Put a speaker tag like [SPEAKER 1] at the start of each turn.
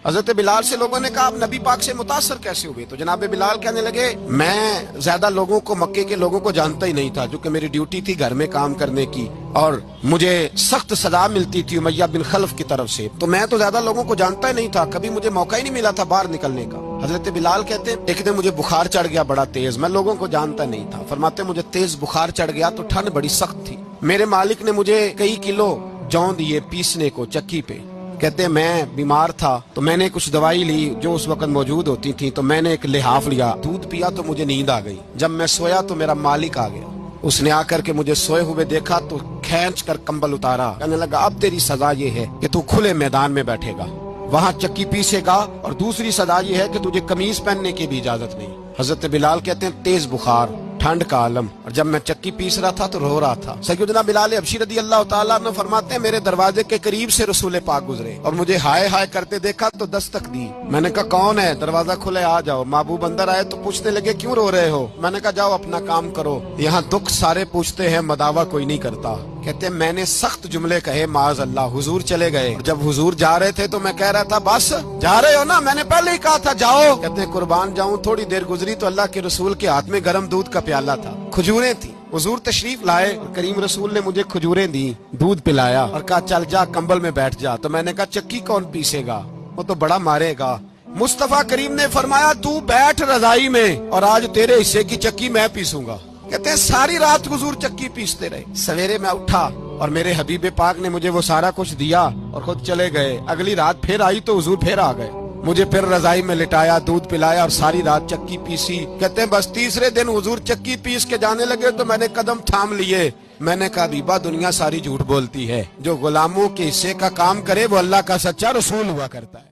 [SPEAKER 1] हजरत बिलाल से लोगों ने कहा आप नबी पाक से मुतासर कैसे हुए? तो जनाब बिलाल कहने लगे मैं ज्यादा लोगों को, मक्के के लोगों को जानता ही नहीं था, जो कि मेरी ड्यूटी थी घर में काम करने की और मुझे सख्त सजा मिलती थी उमैया बिन खल्फ की तरफ से, तो मैं तो ज्यादा लोगों को जानता ही नहीं था, कभी मुझे मौका ही नहीं मिला था बाहर निकलने का। हजरत बिलाल कहते एक दिन मुझे बुखार चढ़ गया बड़ा तेज, मैं लोगों को जानता नहीं था। फरमाते मुझे तेज बुखार चढ़ गया तो ठंड बड़ी सख्त थी, मेरे मालिक ने मुझे कई किलो जौ दिए पीसने को चक्की पे। कहते मैं बीमार था तो मैंने कुछ दवाई ली जो उस वक्त मौजूद होती थी, तो मैंने एक लिहाफ लिया, दूध पिया तो मुझे नींद आ गई। जब मैं सोया तो मेरा मालिक आ गया, उसने आकर के मुझे सोए हुए देखा तो खींच कर कंबल उतारा, कहने लगा अब तेरी सजा ये है कि तू खुले मैदान में बैठेगा, वहाँ चक्की पीसेगा, और दूसरी सजा ये है कि तुझे कमीज पहनने की भी इजाजत नहीं। हजरत बिलाल कहते हैं तेज बुखार, ठंड का आलम, और जब मैं चक्की पीस रहा था तो रो रहा था। सैयदना बिलाल हबशी रदी अल्लाह ताला अन्हु फरमाते हैं मेरे दरवाजे के करीब से रसूल पाक गुजरे और मुझे हाय हाय करते देखा तो दस्तक दी। मैंने कहा कौन है? दरवाजा खुले आ जाओ। महबूब अंदर आए तो पूछने लगे क्यों रो रहे हो? मैंने कहा जाओ अपना काम करो, यहाँ दुख सारे पूछते हैं मदावा कोई नहीं करता। कहते हैं मैंने सख्त जुमले कहे माज अल्लाह, हुजूर चले गए। जब हुजूर जा रहे थे तो मैं कह रहा था बस जा रहे हो ना, मैंने पहले ही कहा था जाओ। कहते हैं कुर्बान जाऊं, थोड़ी देर गुजरी तो अल्लाह के रसूल के हाथ में गर्म दूध का प्याला था, खजूरें थी। हुजूर तशरीफ लाए और करीम रसूल ने मुझे खजूरें दी, दूध पिलाया और कहा चल जा कंबल में बैठ जा। तो मैंने कहा चक्की कौन पीसेगा, वो तो बड़ा मारेगा। मुस्तफा करीम ने फरमाया तू बैठ रजाई में और आज तेरे हिस्से की चक्की मैं पीसूंगा। कहते हैं सारी रात हुजूर चक्की पीसते रहे। सवेरे मैं उठा और मेरे हबीब पाक ने मुझे वो सारा कुछ दिया और खुद चले गए। अगली रात फिर आई तो हुजूर फिर आ गए, मुझे फिर रजाई में लिटाया, दूध पिलाया और सारी रात चक्की पीसी। कहते हैं बस तीसरे दिन हुजूर चक्की पीस के जाने लगे तो मैंने कदम थाम लिए। मैंने कहा बीबा दुनिया सारी झूठ बोलती है, जो गुलामों के हिस्से का काम करे वो अल्लाह का सच्चा रसूल हुआ करता है।